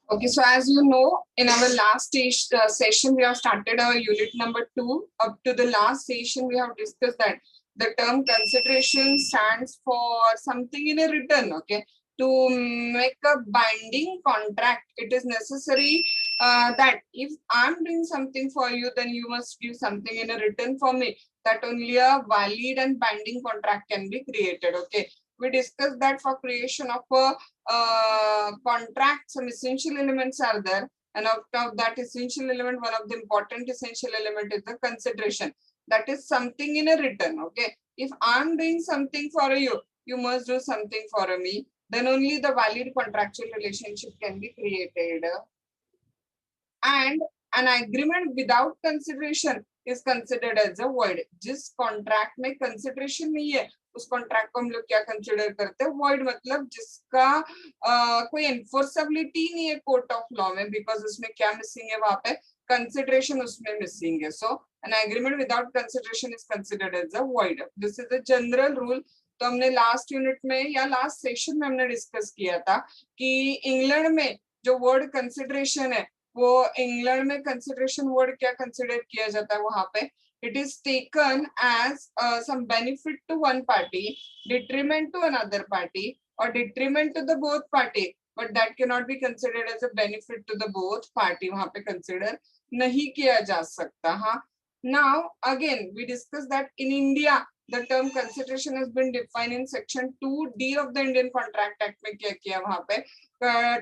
Okay, so as you know, in our last session, we have started our unit number 2. Up to the last session, we have discussed that the term consideration stands for something in a written, okay? To make a binding contract, it is necessary that if I'm doing something for you, then you must do something in a written for me. That only a valid and binding contract can be created, okay? We discussed that for creation of a contract, some essential elements are there, and out of that essential element, one of the important essential element is the consideration. That is something in a written. Okay, if I'm doing something for you, you must do something for me. Then only the valid contractual relationship can be created. And an agreement without consideration is considered as a void. जिस contract में consideration नहीं है उस contract को हम लोग क्या consider करते हैं, वॉइड, मतलब जिसका कोई एनफोर्सेबिलिटी नहीं है कोर्ट ऑफ लॉ में, बिकॉज उसमें क्या मिसिंग है, वहां पे कंसिडरेशन उसमें मिसिंग है. So an agreement without consideration is considered as a void. This is a general rule. तो हमने लास्ट यूनिट में या लास्ट सेशन में हमने डिस्कस किया था कि इंग्लैंड में जो वर्ड कंसिडरेशन है, वो इंग्लैंड में कंसिडरेशन वर्ड क्या कंसिडर किया जाता है वहां पे, it is taken as some benefit to one party, detriment to another party, or detriment to the both party, but that cannot be considered as a benefit to the both party. वहां पे consider नहीं किया जा सकता. हाँ, now again we discussed that in India the term consideration has been defined in section 2D of the Indian Contract Act में क्या किया, वहां पे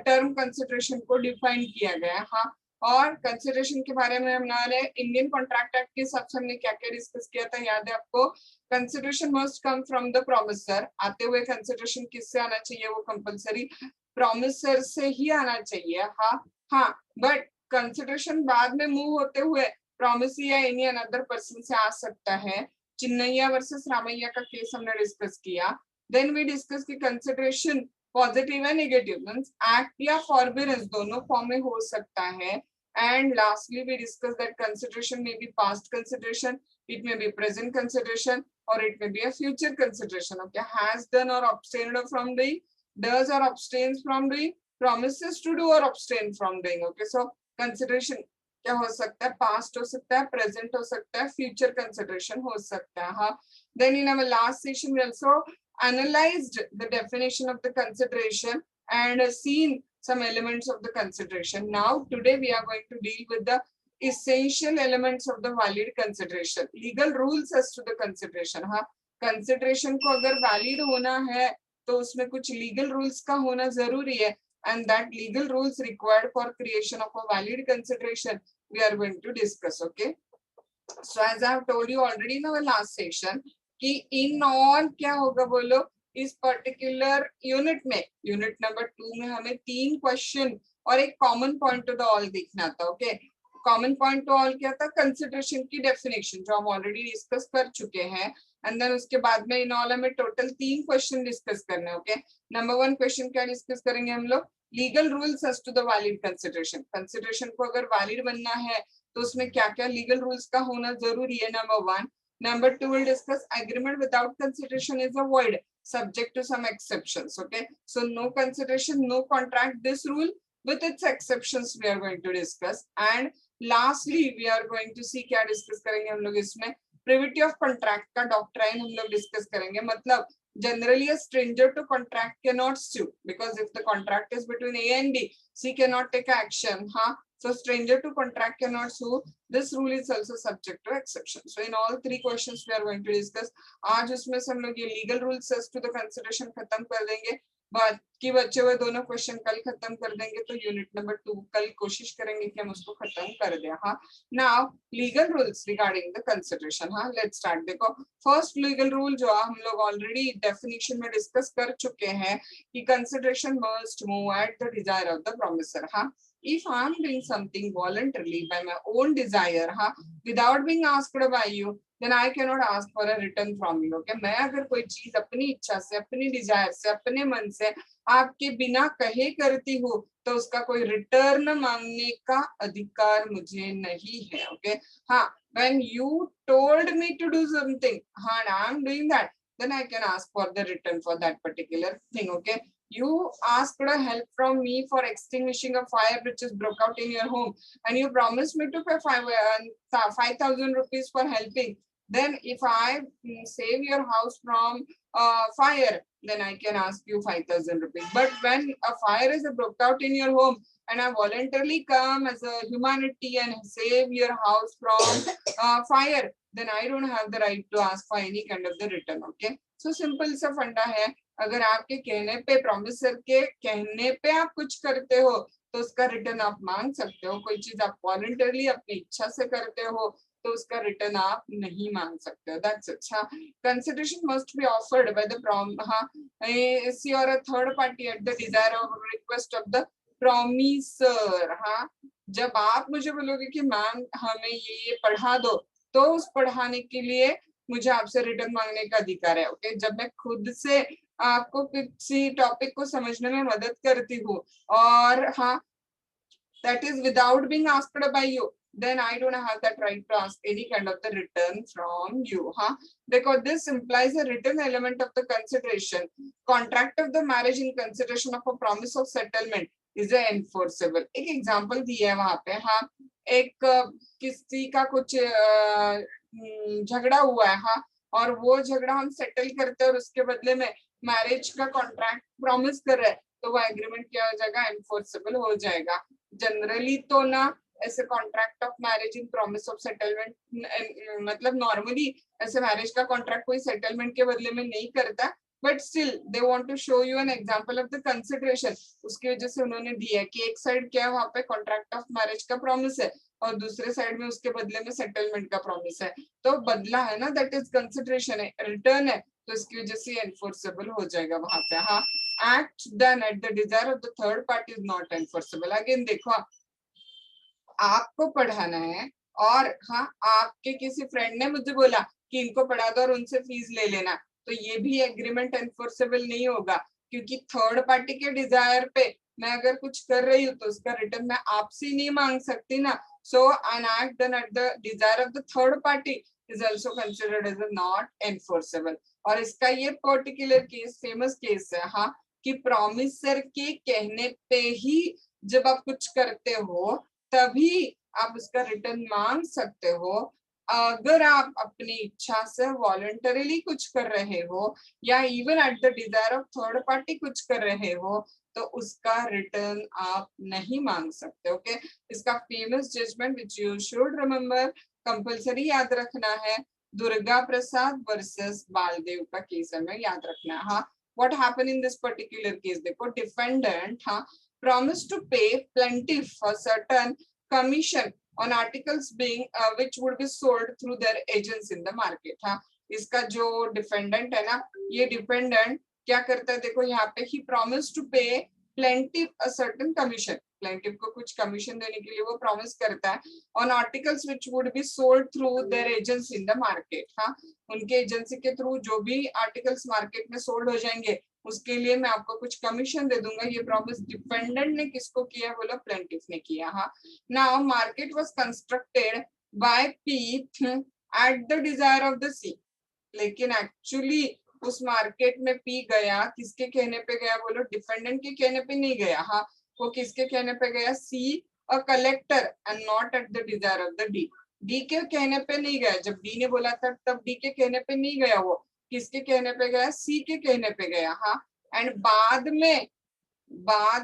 टर्म कंसिडरेशन को डिफाइन किया गया. हाँ, और कंसिडरेशन के बारे में हमारे इंडियन कॉन्ट्रैक्ट एक्ट के हिसाब से हमने क्या क्या डिस्कस किया था, याद है आपको? Consideration must come from the promisor. आते हुए कंसिडरेशन किससे आना चाहिए, वो कंपलसरी प्रोमिसर से ही आना चाहिए. हाँ हाँ, बट कंसिडरेशन बाद में मूव होते हुए प्रोमिस या एनी अनदर पर्सन से आ सकता है. चिन्नैया वर्सेस रामैया का केस हमने डिस्कस किया. देन वी डिस्कस की कंसिडरेशन पॉजिटिव है नेगेटिव, मींस एक्ट या फॉरबिडेंस दोनों फॉर्म में हो सकता है. And lastly, we discussed that consideration may be past consideration, it may be present consideration, or it may be a future consideration. Okay, has done or abstained from doing, does or abstains from doing, promises to do or abstain from doing. Okay, so consideration क्या हो सकता है, past हो सकता है, present हो सकता है, फ्यूचर कंसिडरेशन हो सकता है. हाँ, then in our last session we also analyzed the definition of the consideration and seen some elements of the consideration. Now today we are going to deal with the essential elements of the valid consideration, legal rules as to the consideration. हाँ, consideration को अगर valid होना है तो उसमें कुछ legal rules का होना जरूरी है, and that legal rules required for creation of a valid consideration we are going to discuss. Okay, so as I have told you already in our last session कि in all क्या होगा बोलो, इस particular unit में, unit number 2 में हमें 3 question और एक common point two the all देखना था. Okay, common point two all क्या था, कंसिडरेशन की डेफिनेशन जो हम ऑलरेडी डिस्कस कर चुके हैं. एंड देन उसके बाद में इन ऑल हमें टोटल 3 क्वेश्चन डिस्कस करने हैं. ओके, नंबर 1 क्वेश्चन क्या डिस्कस करेंगे हम लोग, legal rules as to the valid consideration. Consideration को अगर वैलिड बनना है तो उसमें क्या क्या लीगल रूल्स का होना जरूरी है, number 1. Number 2 will discuss agreement without consideration is a void, subject to some exceptions. Okay, so no consideration, no contract, this rule with its exceptions we are going to discuss. And lastly we are going to see क्या discuss करेंगे हम लोग इसमें, privity of contract का doctrine हम लोग discuss करेंगे. मतलब generally a stranger to contract cannot sue because if the contract is between A and B, C cannot take action. हाँ, so stranger to contract cannot sue. This rule is also subject to exception. So in all 3 questions we are going to discuss. आज उसमें से हम लोग ये legal rules as to the consideration खत्म कर देंगे. बाकी बचे हुए दोनों क्वेश्चन कल खत्म कर देंगे. तो यूनिट नंबर 2 कल कोशिश करेंगे कि हम उसको खत्म कर दें. हाँ, now legal rules regarding the consideration. हाँ, लेट्स स्टार्ट. देखो, फर्स्ट लीगल रूल जो हम लोग ऑलरेडी डेफिनेशन में डिस्कस कर चुके हैं कि consideration must move at the desire of the promisor. हाँ, if I am doing something voluntarily by my own desire, हाँ, without being asked by you, then I cannot ask for a return from you. Okay, मैं अगर कोई चीज अपनी इच्छा से, अपनी डिजायर से, अपने मन से आपके बिना कहे करती हूँ तो उसका कोई रिटर्न मांगने का अधिकार मुझे नहीं है. ओके, हाँ, when you told me to do something, हाँ, and I am doing that, then I can ask for the return for that particular thing. Okay, You asked a help from me for extinguishing a fire which is broke out in your home, and you promised me to pay 5,000 rupees for helping. Then if I save your house from fire, then I can ask you 5,000 rupees. But when a fire is broke out in your home and I voluntarily come as a humanity and save your house from fire, then I don't have the right to ask for any kind of the return. Okay, so simple सा फंडा है. अगर आपके कहने पे, promisor के कहने पे आप कुछ करते हो तो उसका रिटर्न आप मांग सकते हो. कोई चीज आप वॉलंटरली अपनी इच्छा से करते हो तो उसका रिटर्न आप नहीं मांग सकते हो. That's it. हाँ, consideration must be offered by the C और a third party at the desire और रिक्वेस्ट ऑफ द प्रॉमिसर. हाँ, जब आप मुझे बोलोगे कि मैम हमें ये पढ़ा दो, तो उस पढ़ाने के लिए मुझे आपसे रिटर्न मांगने का अधिकार है. ओके, जब मैं खुद से आपको किसी टॉपिक को समझने में मदद करती हूँ और हाँ, that is without being asked by you, then I don't have that right to ask any kind of the return from you. Huh? Because this implies a written element of the consideration. Contract of the marriage in consideration of a promise of settlement is a enforceable. एक example दिया है वहां पे. हाँ, एक किसी का कुछ झगड़ा हुआ है. हाँ, और वो झगड़ा हम सेटल करते हैं और उसके बदले में मैरिज का कॉन्ट्रैक्ट प्रॉमिस कर रहे हैं, तो वो एग्रीमेंट क्या हो जाएगा? एनफोर्सेबल हो जाएगा. जनरली तो ना ऐसे contract of marriage in promise of settlement, मतलब नॉर्मली ऐसे मैरिज का कॉन्ट्रैक्ट कोई सेटलमेंट के बदले में नहीं करता, but still they want to show you an example of the consideration. उसकी वजह से उन्होंने दिया है कि एक साइड क्या है, वहां पे कॉन्ट्रैक्ट ऑफ मैरिज का प्रॉमिस है और दूसरे साइड में उसके बदले में सेटलमेंट का प्रॉमिस है. तो बदला है ना, दैट इज कंसिडरेशन है, रिटर्न है, तो इसकी वजह से एनफोर्सेबल हो जाएगा वहां पे. हाँ, act done at the desire of the third party is not enforceable. Again देखो, आपको पढ़ाना है और हाँ, आपके किसी फ्रेंड ने मुझे बोला कि इनको पढ़ा दो और उनसे फीस ले लेना, तो ये भी एग्रीमेंट एनफोर्सेबल नहीं होगा, क्योंकि थर्ड पार्टी के डिजायर पे मैं अगर कुछ कर रही हूँ तो उसका रिटर्न मैं आपसे नहीं मांग सकती ना. सो an act done at the desire of the third party is also considered as a not enforceable. और इसका ये पर्टिकुलर केस फेमस केस है. हाँ, कि प्रॉमिसर के कहने पे ही जब आप कुछ करते हो तभी आप उसका रिटर्न मांग सकते हो. अगर आप अपनी इच्छा से वॉलंटरीली कुछ कर रहे हो या even at the desire of third party कुछ कर रहे हो तो उसका रिटर्न आप नहीं मांग सकते. ओके, इसका famous judgment which you should remember, compulsory याद रखना है, दुर्गा प्रसाद वर्सेस बालदेव का केस हमें याद रखना है. हाँ, what happened in this particular case? देखो, defendant promised to pay plaintiff a certain commission on articles being which would be sold through their agents in the market. हाँ, इसका जो defendant है ना, ये defendant क्या करता है? देखो यहाँ पे he promised to pay plaintiff a certain commission. plaintiff को कुछ कमीशन देने के लिए वो प्रॉमिस करता है on articles which would be sold through their agents in the market. हाँ, उनके एजेंसी के थ्रू जो भी आर्टिकल्स मार्केट में सोल्ड हो जाएंगे उसके लिए मैं आपको कुछ कमीशन दे दूंगा. ये प्रॉमिस डिफेंडेंट ने किसको किया? बोला प्लेंटिफ ने किया. हाँ, now market was constructed by P at the desire of the C. लेकिन एक्चुअली उस मार्केट में पी गया किसके कहने पे गया? बोलो, डिफेंडेंट के कहने पे नहीं गया. हाँ, वो किसके कहने पे गया? C a collector and not at the desire of the D. D के कहने पे नहीं गया. जब डी ने बोला था तब डी के कहने पे नहीं गया, वो किसके कहने पे गया? सी के कहने पे गया. हाँ, एंड बाद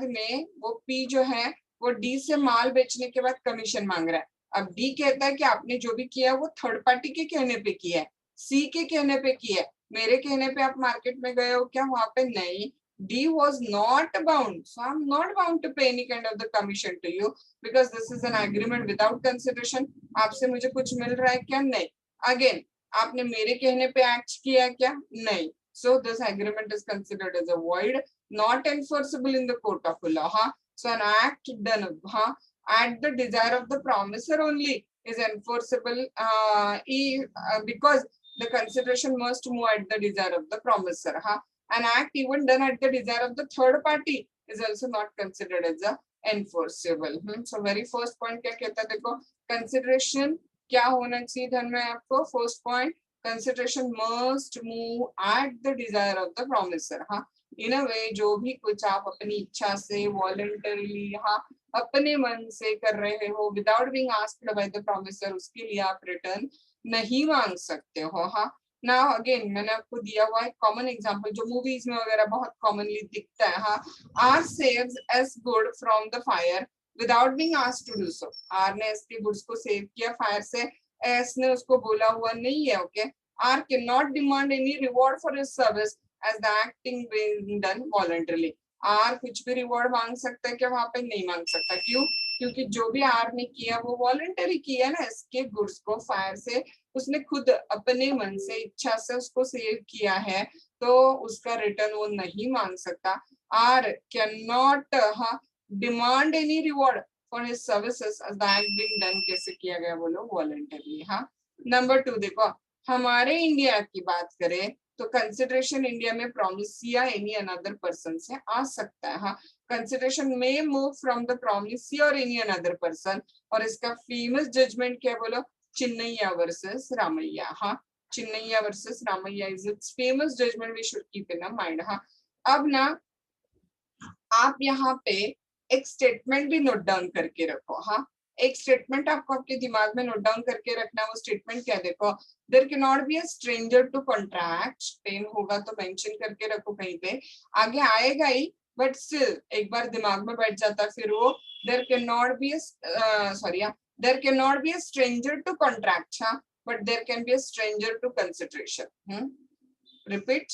में वो पी जो है वो डी से माल बेचने के बाद कमीशन मांग रहा है. अब डी कहता है कि आपने जो भी किया वो थर्ड पार्टी के कहने पे किया है, सी के कहने पे किया है, मेरे कहने पे आप मार्केट में गए हो क्या? वहां पे नहीं. D was not bound, so I'm not bound to pay any kind of the commission to you because this is an agreement without consideration. आपसे मुझे कुछ मिल रहा है क्या? नहीं. Again, आपने मेरे कहने पे एक्ट किया क्या? नहीं. So this agreement is considered as a void, not enforceable in the court of law. हाँ, so an act done at the desire of the promisor only is enforceable because the consideration must move at the desire of the promisor. हाँ, an act even done at the desire of the third party is also not considered as a enforceable. So very first point क्या कहता है? देखो, consideration क्या होना चाहिए ध्यान में आपको? first point, consideration must move at the desire of the promisor. हाँ, इन अ वे जो भी कुछ आप अपनी इच्छा से वॉलंटरीली हाँ अपने मन से कर रहे हो without being asked by the promisor, उसके लिए आप रिटर्न नहीं मांग सकते हो। हाँ, नाउ अगेन मैंने आपको दिया हुआ है कॉमन एग्जांपल जो मूवीज में वगैरह बहुत कॉमनली दिखता है। हाँ, R saves S good from the fire without being asked to do so. R ने एस के गुड्स को सेव किया फायर से, एस ने उसको बोला हुआ नहीं है। Okay, R can not demand any reward for his service as the acting being done voluntarily. R कुछ भी रिवॉर्ड मांग सकता है क्या? वहां पे नहीं मांग सकता। क्यों? क्योंकि जो भी आर ने किया वो वॉलंटरी किया ना, इसके गुड्स को फायर से उसने खुद अपने मन से इच्छा से उसको सेव किया है, तो उसका रिटर्न वो नहीं मांग सकता। R can not demand any reward for his services as the act being done. कैसे किया गया बोलो? वॉलंटरी। हाँ, नंबर 2 देखो, हमारे इंडिया की बात करें तो कंसिडरेशन इंडिया में प्रॉमिस या एनी अनदर पर्सन से आ सकता है। हाँ, कंसिडरेशन में मूव फ्रॉम द प्रॉमिस और एनी अनदर पर्सन। और इसका फेमस जजमेंट क्या बोलो? चिन्नैया वर्सेस रामैया। हाँ, Chinnaiah versus Ramaiah is its famous judgment, we should keep in mind. हाँ, अब ना आप यहाँ पे एक स्टेटमेंट भी नोट डाउन करके रखो। हाँ, एक स्टेटमेंट आपको आपके दिमाग में नोट डाउन करके रखना। वो स्टेटमेंट क्या? देखो, there can not be a stranger to contract. पेन होगा तो मेंशन करके रखो कहीं पे, आगे आएगा ही बट स्टिल एक बार दिमाग में बैठ जाता है फिर वो। There can not be sorry there can not be a stranger to contract. हाँ, but there can be a stranger to consideration. Repeat,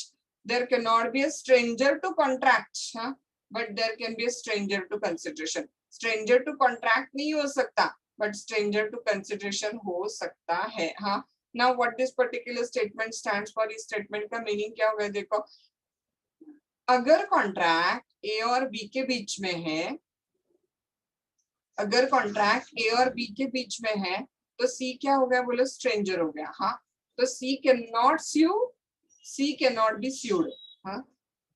there can not be a stranger to contract. हाँ, but there can be a stranger to consideration. Stranger to contract नहीं हो सकता, but stranger to consideration हो सकता है। हाँ, now what this particular statement stands for? इस statement का meaning क्या होगा? देखो, अगर कॉन्ट्रैक्ट ए और बी के बीच में है, अगर कॉन्ट्रैक्ट ए और बी के बीच में है तो सी क्या हो गया बोलो? स्ट्रेंजर हो गया। हाँ, तो C can not sue, C can not be sued. हाँ,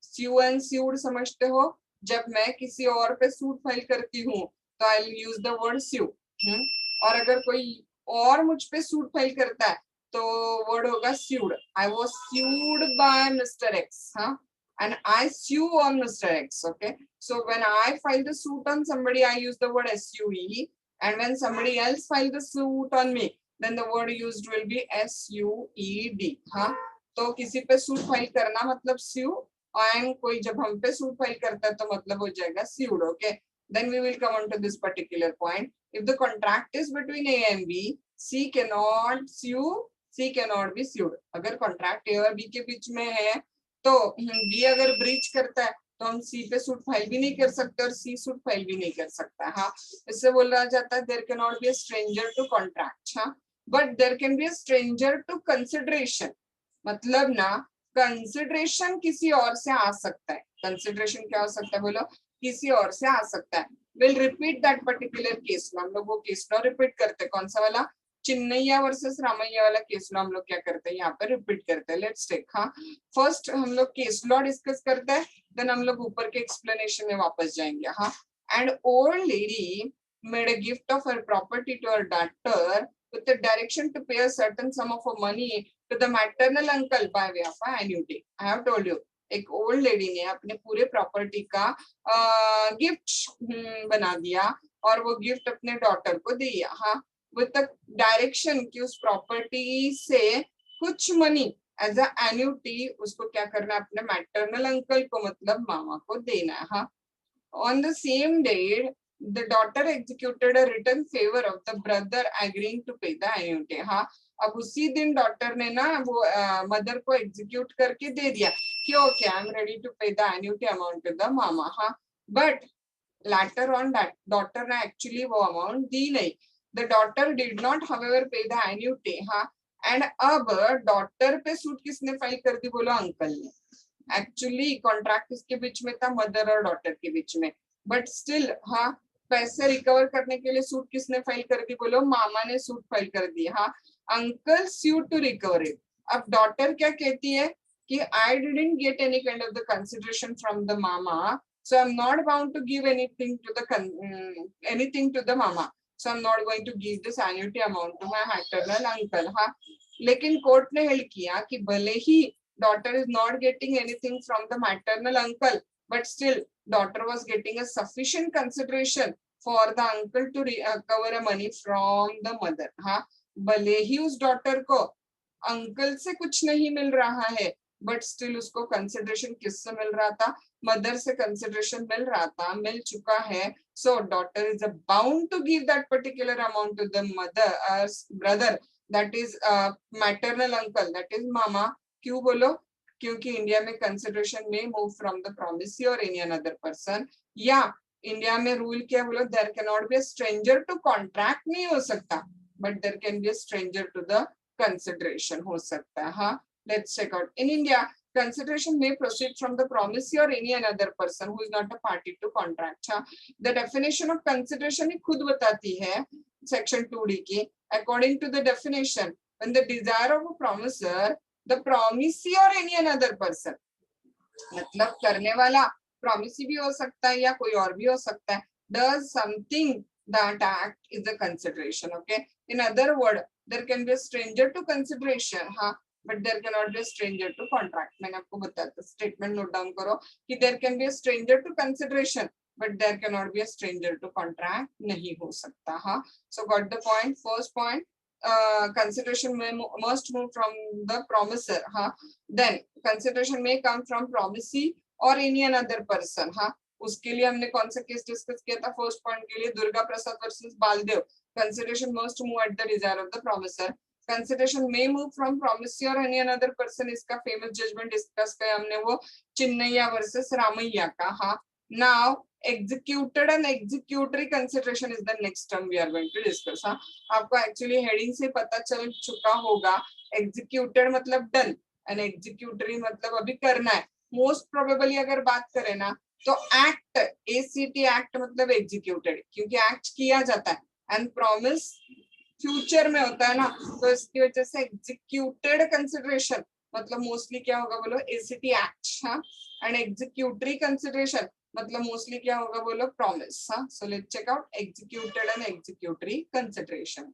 स्यू एंड स्यूड समझते हो? जब मैं किसी और पे सूट फाइल करती हूँ तो I will use the word sue. और अगर कोई और मुझ पे सूट फाइल करता है तो वर्ड होगा sued. I was sued by mister X. हाँ, and I sue on Mr. X. Okay, so when I file the suit on somebody, I use the word SUE, and when somebody else file the suit on me, then the word used will be SUED. हाँ, तो किसी पे suit file करना मतलब sue, and कोई जब हम पे सूट फाइल करता है तो मतलब हो जाएगा sued. Okay, then we will come on to this particular point. If the contract is between A and B, C cannot sue, C cannot be sued. अगर contract A और B के बीच में है तो बी अगर ब्रीच करता है तो हम सी पे सूट फाइल भी नहीं कर सकते और सी सूट फाइल भी नहीं कर सकता। हाँ, इससे बोल रहा जाता है there can not be a stranger to contract. हाँ, but there can be a stranger to consideration. मतलब ना, कंसिडरेशन किसी और से आ सकता है। कंसिडरेशन क्या हो सकता है बोलो? किसी और से आ सकता है। Will repeat that particular case law. हम लोग वो केस लॉ रिपीट करते हैं। कौन सा वाला? चिन्नैया वर्सेस रामैया वाला केस लॉ हम लोग क्या करते हैं? यहाँ पे रिपीट करते हैं। Let's take. हाँ, फर्स्ट हम लोग केस लॉ डिस्कस करते हैं, देन हम लोग ऊपर के एक्सप्लेनेशन में वापस जाएंगे। हाँ, and old lady made a gift of her property to her daughter with the direction to pay a certain sum of money to the maternal uncle by way of annuity. I have told you, एक old lady ने अपने पूरे property का gift बना दिया और वो gift अपने डॉटर को दिया। हाँ, विद द डायरेक्शन कि उस प्रॉपर्टी से कुछ मनी एज अ एन्यूटी उसको क्या करना है? अपने मैटरनल अंकल को मतलब मामा को देना है। हाँ, on the same day the daughter executed a written favor of the brother agreeing to pay the annuity. हाँ, अब उसी दिन डॉटर ने ना वो मदर को एग्जीक्यूट करके दे दिया कि okay I am ready to pay the annuity amount to the मामा। हाँ, but later on that daughter ने एक्चुअली वो अमाउंट दी नहीं। The daughter did not however pay the annuity. हाँ, एंड अब डॉटर पे सूट किसने फाइल कर दी बोलो? अंकल ने। एक्चुअली कॉन्ट्रैक्ट किसके बीच में था? मदर और डॉटर के बीच में, बट स्टिल हाँ, पैसे रिकवर करने के लिए सूट किसने फाइल कर दी बोलो? मामा ने सूट फाइल कर दी। हाँ, uncle sued to recover it. अब डॉटर क्या कहती है कि I didn't get any kind of the consideration from the मामा, so I'm not bound to give anything to the mama, so I'm not going to give this annuity amount to my maternal uncle. हाँ, लेकिन court ने held किया कि भले ही daughter is not getting anything from the maternal uncle, but still daughter was getting a sufficient consideration for the uncle to recover a money from the mother. हाँ, भले ही उस daughter को अंकल से कुछ नहीं मिल रहा है, बट स्टिल उसको कंसिडरेशन किससे मिल रहा था? मदर से कंसिडरेशन मिल रहा था, मिल चुका है. So daughter is bound to give that particular amount to the mother brother, that is maternal uncle, that is मामा. क्यों बोलो? क्योंकि इंडिया में कंसिडरेशन में मूव फ्रॉम द प्रोमिसी और एनी अनदर पर्सन. या इंडिया में रूल क्या बोलो? There can not be a stranger to contract, नहीं हो सकता, but there can be a stranger to the consideration हो सकता है. हाँ, let's check out. In India, consideration may proceed from the promisee or any another person who is not a party to contract. The definition of consideration ही खुद बताती है section 2D की. According to the definition, when the desire of a promiser, the promisee or any another person, मतलब करने वाला promisee भी हो सकता है या कोई और भी हो सकता है, does something, that act is the consideration. Okay. In other word, there can be a stranger to consideration. हाँ, but there cannot be a stranger to contract. मैंने आपको बताया था, statement note down करो कि there can be a stranger to consideration, but there cannot be a stranger to contract. नहीं हो सकता. हाँ, so got the point. First point, consideration must move from the promiser. हाँ, then consideration may come from promisee or any another person. हाँ, उसके लिए हमने कौन सा केस डिस्कस किया था? फर्स्ट पॉइंट के लिए Durga Prasad versus Baldev. Consideration must move at the desire of the promisor. Consideration may move from promisee और एनी अनदर पर्सन. इसका फेमस जजमेंट डिस्कस किया हमने, वो चिन्नैया वर्सेस रामैया का. हाँ, now executed and executory consideration is the next term we are going to discuss. हाँ, आपको actually heading से पता चल चुका होगा. एग्जीक्यूटेड मतलब डन एंड एग्जीक्यूटरी मतलब अभी करना है. मोस्ट प्रोबेबली अगर बात करें ना, तो एक्ट, एसीटी एक्ट मतलब एग्जीक्यूटेड, क्योंकि एक्ट किया जाता है, एंड प्रॉमिस फ्यूचर में होता है ना, तो इसकी वजह से एग्जीक्यूटेड कंसिडरेशन मतलब मोस्टली क्या होगा बोलो? A C T act. हाँ, एंड एग्जीक्यूटरी कंसिडरेशन मतलब मोस्टली क्या होगा बोलो? प्रॉमिस. हाँ, so let's check out executed and executory consideration.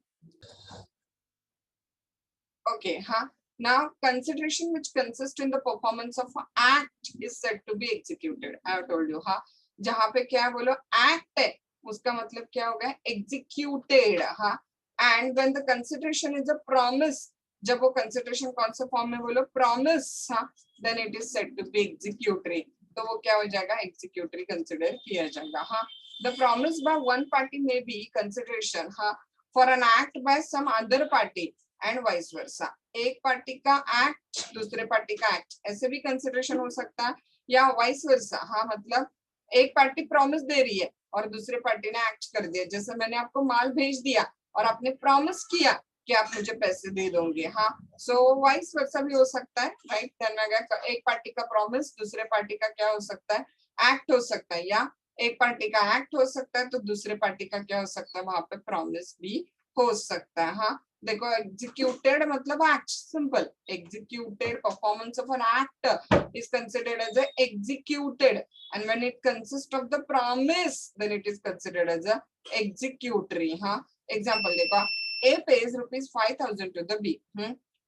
Okay. हाँ, now consideration which consists in the performance of an act is said to be executed. I have told you. हाँ, जहाँ पे क्या बोलो act है, उसका मतलब क्या होगा? executed. हाँ, and when the consideration is a promise, जब वो consideration कौन से फॉर्म में बोलो? promise. हाँ, then it is said to be executory. तो वो क्या हो जाएगा? executory consider किया जाएगा. हाँ, the promise by one party may be consideration. हाँ, for an act by some other party and vice versa. एक पार्टी का एक्ट दूसरे पार्टी का एक्ट ऐसे भी कंसिडरेशन हो सकता है, या वाइस वर्सा. हाँ, मतलब एक पार्टी प्रॉमिस दे रही है और दूसरे पार्टी ने एक्ट कर दिया. जैसे मैंने आपको माल भेज दिया और आपने प्रॉमिस किया कि आप मुझे पैसे दे दोगे. हाँ, सो वाइस वर्सा भी हो सकता है. राइट, ध्यान में गया. एक पार्टी का प्रॉमिस दूसरे पार्टी का क्या हो सकता है? एक्ट हो सकता है. या एक पार्टी का एक्ट हो सकता है तो दूसरे पार्टी का क्या हो सकता है? वहां पे प्रॉमिस भी हो सकता है. हाँ, देखो executed मतलब act, simple. Executed, performance of an act is considered as a executed, and when it consists of the promise, then it is considered as a executory. हाँ, example देखो, A pays ₹5,000 to the B,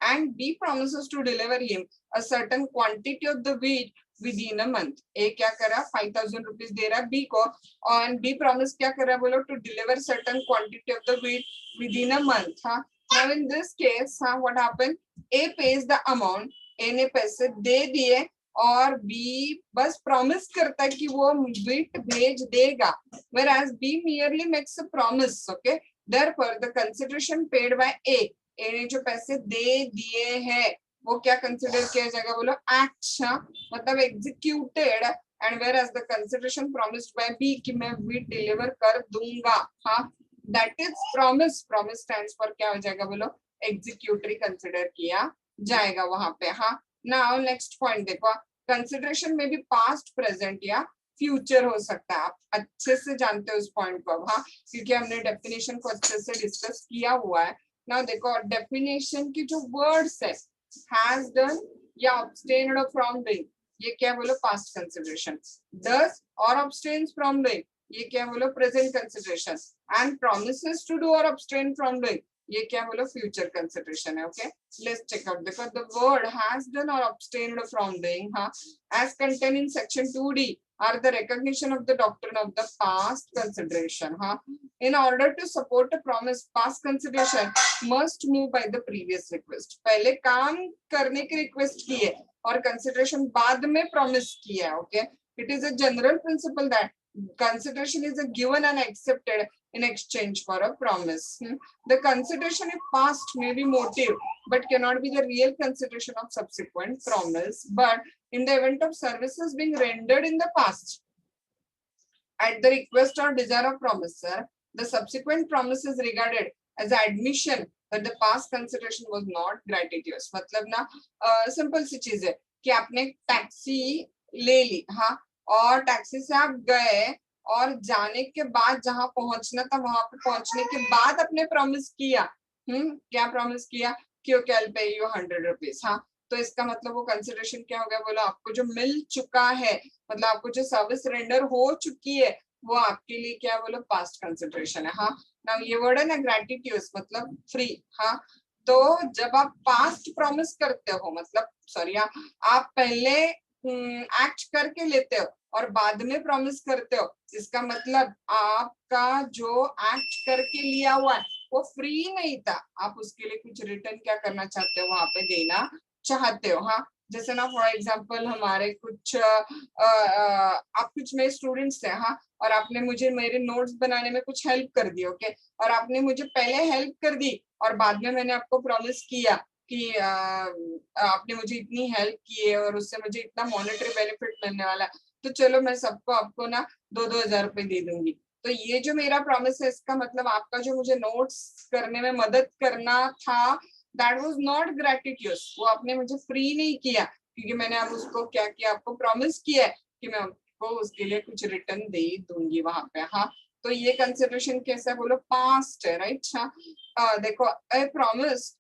and B promises to deliver him a certain quantity of the wheat within a month. A क्या कर रहा? 5,000 rupees दे रहा B को, और B promise क्या कर रहा है बोलो? To deliver certain quantity of the wheat within a month. हाँ, now in this case, हाँ, what happened? A pays the amount, A ने पैसे दे दिए और B बस promise करता है कि वो wheat भेज देगा, whereas B merely makes a promise. Okay, therefore the consideration paid by A ने जो पैसे दे दिए हैं वो क्या कंसिडर किया जाएगा बोलो? एक्ट. मतलब executed, and whereas the consideration promised by B कि मैं wheat डिलीवर कर दूंगा. हाँ, that is promise. Promise stands for क्या हो जाएगा बोलो? एग्जीक्यूटरी कंसिडर किया जाएगा वहां पे. हाँ, नाउ नेक्स्ट पॉइंट देखो, कंसिडरेशन में भी पास्ट, प्रेजेंट या फ्यूचर हो सकता है. आप अच्छे से जानते हो इस पॉइंट को. हाँ, क्योंकि हमने डेफिनेशन को अच्छे से डिस्कस किया हुआ है. नाउ देखो, डेफिनेशन की जो वर्ड्स है, हैज डन या अब्सटेन्ड फ्रॉम डूइंग, ये क्या बोलो? Past consideration. डज और अब्सटेन्स फ्रॉम डूइंग, ये क्या बोलो? Present consideration. And promises to do और अब्सटेन फ्रॉम डूइंग, ये क्या बोलो फ्यूचर कंसिडरेशन है. Okay, let's check out. देखो द वर्ड हैज डन और abstained from doing, हाँ, as contained in section 2D are the recognition of the doctrine of the past consideration. हाँ, in order to support a promise, past consideration must move by the previous request. पहले काम करने की request की है और consideration बाद में प्रॉमिस किया है. Okay, it is a general principle that consideration is a given and accepted in exchange for a promise. The consideration in past may be motive but cannot be the real consideration of subsequent promise. But in the event of services being rendered in the past at the request or desire of promiser, the subsequent promise is regarded as admission that the past consideration was not gratuitous. मतलब ना simple सी चीज है कि आपने taxi ले ली, हाँ, और taxi से आप गए और जाने के बाद जहां पहुंचना था वहां पे पहुंचने के बाद आपने प्रॉमिस किया. क्या प्रॉमिस किया कि okay I will pay you 100 rupees. हाँ, तो इसका मतलब वो कंसिडरेशन क्या हो गया, बोलो आपको जो मिल चुका है, मतलब आपको जो सर्विस रेंडर हो चुकी है वो आपके लिए क्या बोलो पास्ट कंसिडरेशन है. हाँ, नाउ ये वर्ड है ना ग्रेटिट्यूड मतलब फ्री. हाँ, तो जब आप पास्ट प्रॉमिस करते हो, मतलब सॉरी आप पहले एक्ट करके लेते हो और बाद में प्रॉमिस करते हो, इसका मतलब आपका जो एक्ट करके लिया हुआ है वो फ्री नहीं था, आप उसके लिए कुछ रिटर्न क्या करना चाहते हो, वहां पे देना चाहते हो. हाँ, जैसे ना फॉर एग्जांपल हमारे कुछ आप कुछ मेरे स्टूडेंट्स थे, हाँ, और आपने मुझे मेरे नोट्स बनाने में कुछ हेल्प कर दी. ओके, और आपने मुझे पहले हेल्प कर दी और बाद में मैंने आपको प्रॉमिस किया कि आपने मुझे इतनी हेल्प की है और उससे मुझे इतना मॉनेटरी बेनिफिट मिलने वाला है, तो चलो मैं सबको आपको ना 2-2 हजार रुपए दे दूंगी. तो ये जो मेरा प्रॉमिस है इसका मतलब आपका जो मुझे नोट्स करने में मदद करना था दैट वाज नॉट ग्रेटिट्यूस. वो आपने मुझे फ्री नहीं किया क्योंकि मैंने अब उसको क्या किया, आपको प्रॉमिस किया है कि मैं आपको उसके लिए कुछ रिटर्न दे दूंगी वहां पे. हाँ, तो ये कंसिडरेशन कैसा है बोलो पास्ट है, राइट. हाँ, देखो a promise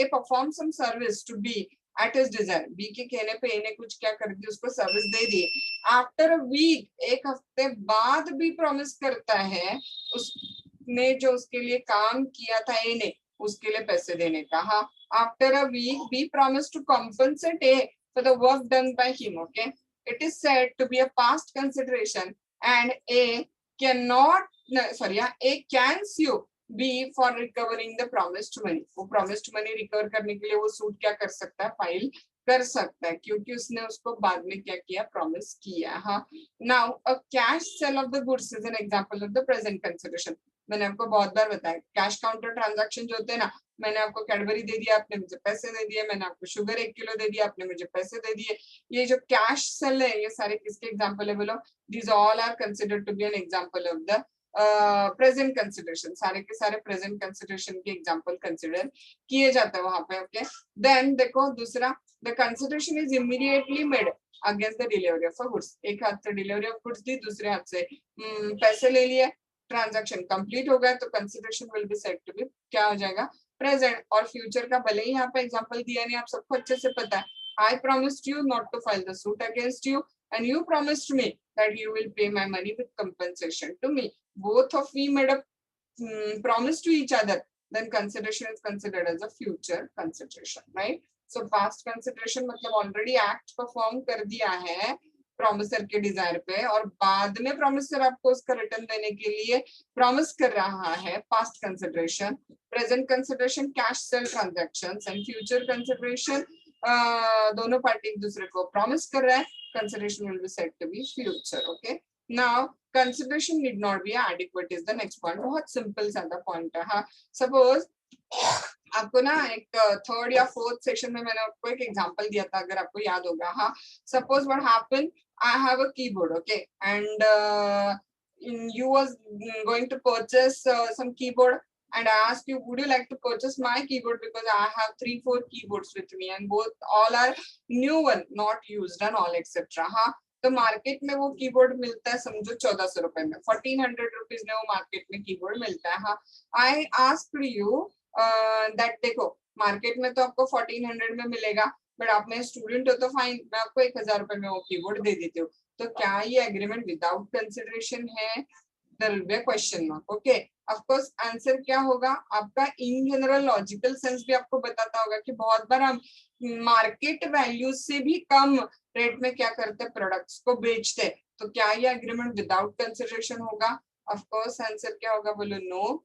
A perform some service to be at his desire. B के कहने पे ए ने कुछ क्या कर दी, उसको सर्विस दे दी. आफ्टर अ वीक, एक हफ्ते बाद भी प्रॉमिस करता है उसने जो उसके लिए काम किया था ए ने उसके लिए पैसे देने का. हाँ, after a week B promise to compensate A for the work done by him. Okay, it is said to be a past consideration and A cannot sorry A can sue B for recovering the promised money. वो promised money recover करने के लिए वो suit क्या कर सकता है, file कर सकता है क्योंकि उसने उसको बाद में क्या किया, प्रॉमिस किया. हाँ, now a cash cell of the goods is an example of the present consideration. मैंने आपको बहुत बार बताया कैश काउंटर ट्रांजैक्शन जो होते हैं ना, मैंने आपको कैडबरी दे दिया, आपने मुझे पैसे दे दिए, मैंने आपको शुगर 1 किलो दे दिया, आपने मुझे पैसे दे दिए. ये जो कैश सेल है ये सारे किसके एग्जांपल है बोलो, these all are considered to be an example of the present consideration. सारे के सारे प्रेजेंट कंसिडरेशन के एग्जांपल कंसिडर किए जाते हैं वहां पे. ओके, देन देखो दूसरा, the consideration is immediately made against the delivery of goods. एक हाथ से डिलीवरी ऑफ गुड्स दी, दूसरे हाथ से पैसे ले लिए, ट्रांजैक्शन कंप्लीट हो गया, तो consideration will be said to be क्या हो जाएगा, प्रेजेंट. और फ्यूचर का भले ही यहाँ पे एग्जांपल दिया नहीं, आप सबको अच्छे से पता है. I promised you not to file the suit against you and you promised me that you will pay my money with compensation to me. Both of we made a promise to each other. Then consideration is considered as a future consideration, right? So past consideration मतलब already act perform कर दिया है promiser के Dzire पे और बाद में promiser आपको उसका रिटर्न देने के लिए प्रॉमिस कर रहा है, past consideration. Present consideration cash sale transactions and future consideration दोनों पार्टी एक दूसरे को प्रॉमिस कर रहा है, consideration will be said to be future. Okay, now consideration need not be adequate is the next point. बहुत सिंपल सा point है. हाँ, सपोज आपको ना एक थर्ड या फोर्थ सेशन में मैंने आपको एक एग्जांपल दिया था, अगर आपको याद होगा. हाँ, suppose what happened, I have a keyboard, okay, and you was going to purchase some keyboard and I asked you would you like to purchase my keyboard because I have 3-4 keyboards with me and both all are new one not used and all etc. हाँ, तो market में वो keyboard मिलता है समझो 1400 रुपए में, 1400 rupees में वो मार्केट में कीबोर्ड मिलता है. हाँ, आई आस्क्ड यू दैट देखो मार्केट में तो आपको 1400 में मिलेगा बट आप मेरे स्टूडेंट हो तो फाइन, मैं आपको 1000 रुपए में वो कीबोर्ड दे देती हूँ. तो क्या ये एग्रीमेंट विदाउट कंसिडरेशन है? there will be a question mark. Okay, of course answer क्या होगा आपका, इन जनरल लॉजिकल सेंस भी आपको बताता होगा कि बहुत बार हम मार्केट वैल्यू से भी कम रेट में क्या करते हैं, प्रोडक्ट्स को बेचते, तो क्या ये एग्रीमेंट विदाउट कंसिडरेशन होगा? ऑफ कोर्स आंसर क्या होगा, बोलो नो।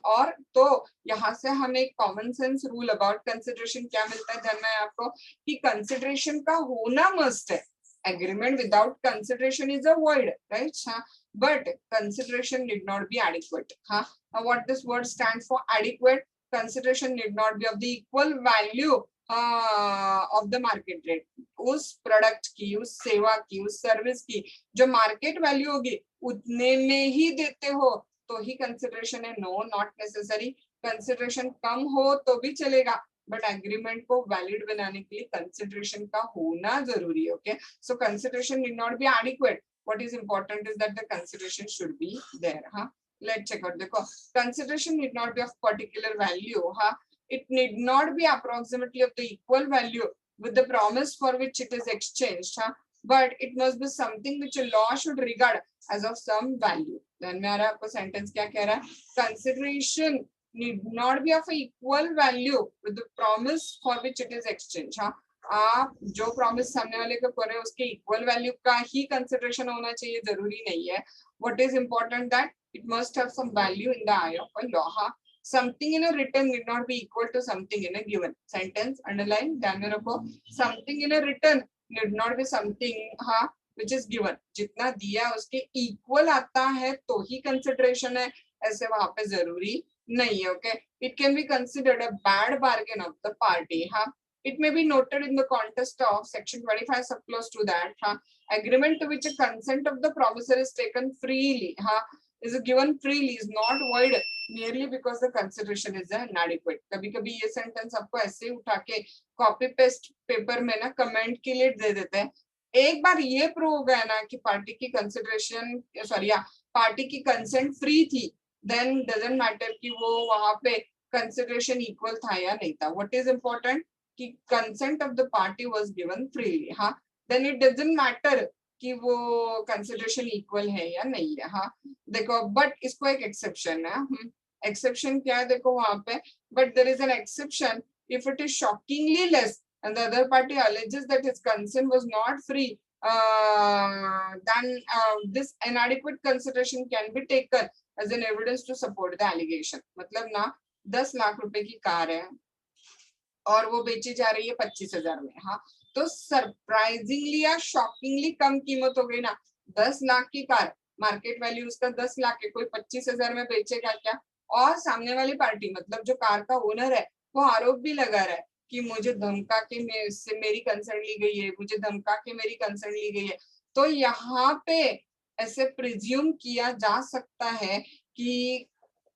और तो यहाँ से हमें एक common sense rule about consideration क्या मिलता है, जानना है आपको कि कंसिडरेशन का होना मस्ट है। Agreement without consideration is a void, right? हाँ, but consideration need not be adequate. हाँ, what this word stands for, adequate. Consideration need not be of the equal value of the market rate. उस product की, उस सेवा की, उस service की जो मार्केट वैल्यू होगी उतने में ही देते हो तो ही कंसिडरेशन है। No, not necessary. कंसिडरेशन कम हो तो भी चलेगा, बट एग्रीमेंट को वैलिड बनाने के लिए कंसिडरेशन का होना जरूरी है। Okay, so consideration need not be adequate, what is important is that the consideration should be there. Huh? Let's check out. देखो, consideration need not be of particular value. Huh? It need not be approximately of the equal value with the promise for which it is exchanged. Huh? But it must be something which a law should regard as of some value. Then में आ रहा है आपको sentence क्या कह रहा है, consideration need not be of equal value with the promise for which it is exchanged. हाँ, आप जो प्रॉमिस सामने वाले को कर रहे हो उसके इक्वल वैल्यू का ही कंसिडरेशन होना चाहिए, जरूरी नहीं है। What is important that it must have some value in the eye of a law. Something in a written need not be equal to something in a given. Sentence underline ध्यान में रखो, something in a written need not be something हाँ which is given. जितना दिया उसके equal आता है तो ही कंसिडरेशन है, ऐसे वहां पे जरूरी नहीं है। Okay, it can be considered a bad bargain of the party. हाँ, it may be noted in the context of section 25 subclause to that agreement to which a consent of the promisor is taken freely is given freely is not void merely because the consideration is inadequate. कभी कभी ये sentence आपको ऐसे उठा के copy paste paper में ना comment के लिए दे देते हैं। एक बार ये प्रूव हो गया ना कि पार्टी की कंसिडरेशन सॉरी पार्टी की कंसेंट फ्री थी, देन डजंट मैटर कि वो वहां पे कंसिडरेशन इक्वल था या नहीं था। व्हाट इज इंपॉर्टेंट कि consent of the party was given freely. हाँ, देन इट डजंट मैटर कि वो कंसिडरेशन इक्वल है या नहीं है। हाँ, देखो बट इसको एक एक्सेप्शन है। एक्सेप्शन क्या है देखो वहां पे, but there is an exception if it is shockingly less and the other party alleges that his consent was not free, then this inadequate consideration can be taken as an evidence to support the allegation. मतलब ना 10 लाख रुपए की car है और वो बेची जा रही है 25,000 में। हाँ, तो सरप्राइजिंगली या शॉकिंगली कम कीमत हो गई ना। 10 लाख की कार, मार्केट वैल्यू उसका 10 लाख है, कोई 25,000 में बेचेगा क्या? और सामने वाली पार्टी मतलब जो कार का ओनर है वो आरोप भी लगा रहा है कि मुझे धमका के मेरी कंसर्न ली गई है, मुझे धमका के मेरी कंसर्न ली गई है। तो यहाँ पे ऐसे प्रिज्यूम किया जा सकता है कि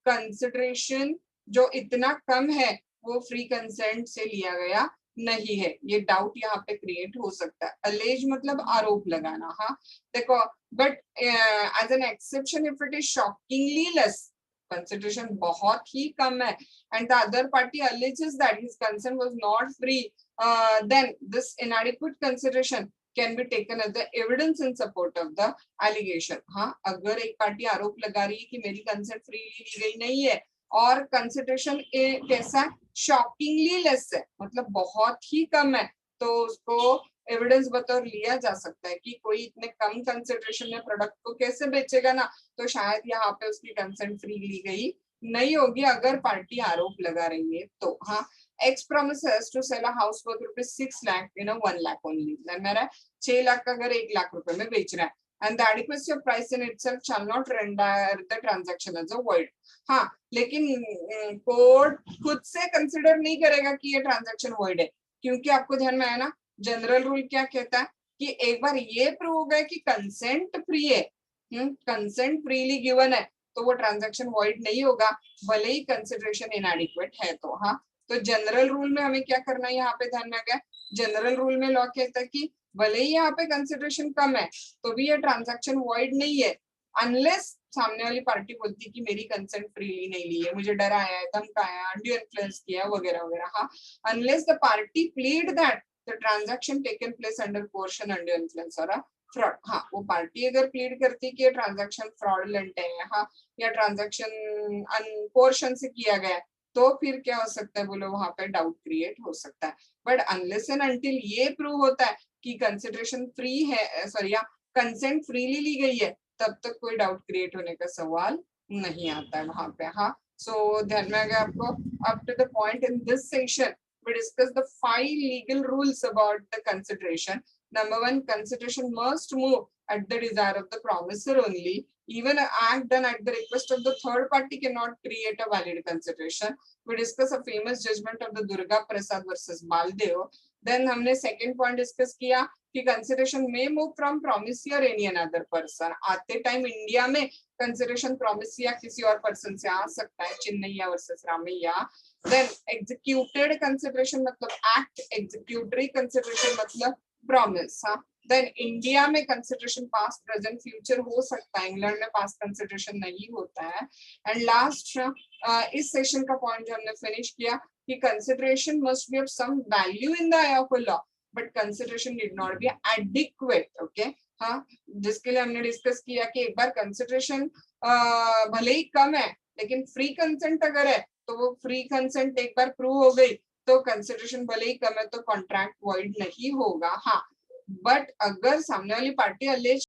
कंसिडरेशन जो इतना कम है वो फ्री कंसेंट से लिया गया नहीं है। ये डाउट यहाँ पे क्रिएट हो सकता है। अलेज मतलब आरोप लगाना। हाँ, देखो but as an exception if it is shockingly less, consideration बहुत ही कम है, and the other party alleges that his consent was not free, then this inadequate consideration can be taken as the evidence in support of the allegation. हाँ, अगर एक party आरोप लगा रही है कि मेरी कंसेंट फ्रीली ली गई नहीं है और कंसिडरेशन कैसा शॉकिंगली लेस है मतलब बहुत ही कम है, तो उसको एविडेंस बतौर लिया जा सकता है कि कोई इतने कम कंसिडरेशन में प्रोडक्ट को कैसे बेचेगा ना, तो शायद यहाँ पे उसकी कंसेंट फ्री ली गई नहीं होगी अगर पार्टी आरोप लगा रही है तो। हाँ, x promises to sell a house worth ₹6 lakh in a 1 lakh only. मेरा 6 लाख का घर 1 लाख रुपए में बेच रहा है, and the adequacy of price in itself shall not render the transaction as a void. हाँ, लेकिन कोर्ट खुद से कंसिडर नहीं करेगा कि ये ट्रांजैक्शन void है, क्योंकि आपको ध्यान में आया ना जनरल रूल क्या कहता है कि एक बार ये प्रूव हो गया कि कंसेंट फ्री है, कंसेंट फ्रीली गिवन है, तो वो ट्रांजैक्शन वॉइड नहीं होगा भले ही कंसिडरेशन इनएडिक्वेट है तो। हाँ, तो जनरल रूल में हमें क्या करना है यहाँ पे ध्यान में आ गया। जनरल रूल में लॉ कहता है कि भले ही यहाँ पे कंसिडरेशन कम है तो भी ये ट्रांजैक्शन वॉइड नहीं है, अनलेस सामने वाली पार्टी बोलती कि मेरी कंसेंट फ्रीली नहीं ली है, मुझे डराया है, धमकाया, अनड्यू इन्फ्लुएंस किया वगैरह वगैरह। हाँ, unless the party plead that the transaction taken place under coercion, undue influence or a fraud, हाँ वो पार्टी अगर प्लीड करती कि ये ट्रांजैक्शन फ्रॉडलेंट है, हाँ या ट्रांजैक्शन अनपोर्शन से किया गया है, तो फिर क्या हो सकता है बोलो, वहां पे डाउट क्रिएट हो सकता है। बट अनलेस एंड अनटिल ये प्रूव होता है कि कंसिडरेशन फ्री है, सॉरी या कंसेंट फ्रीली ली गई है, तब तक कोई डाउट क्रिएट होने का सवाल नहीं आता है वहां पे। हाँ, सो ध्यान में आ गया आपको। Up to the point in this session we discuss the 5 legal rules about the consideration. Number 1, consideration must move at the desire of the promisor only. Even an act done at the request of the third party cannot create a valid consideration. We discuss a famous judgment of the Durga Prasad versus Baldev. Then हमने second point discuss किया कि consideration may move from promisee or any another person. आते time India में consideration promisee या किसी और person से आ सकता है, Chinnaiah versus Ramaiah. Then executed consideration मतलब act, executory consideration मतलब promise, हाँ। Then इंडिया में consideration past, present, future हो सकता है, इंग्लैंड में past consideration नहीं होता है। And last इस सेशन का पॉइंट जो हमने फिनिश किया कि consideration must be of some value in the eye of a law, but consideration need not be adequate, okay? हाँ, जिसके लिए हमने डिस्कस किया कि एक बार consideration भले ही कम है, लेकिन फ्री कंसेंट अगर है तो वो फ्री कंसेंट एक बार प्रूव हो गई तो कंसिडरेशन भले ही कम है तो कॉन्ट्रैक्ट वॉइड नहीं होगा। हाँ, बट अगर सामने वाली पार्टी अलेज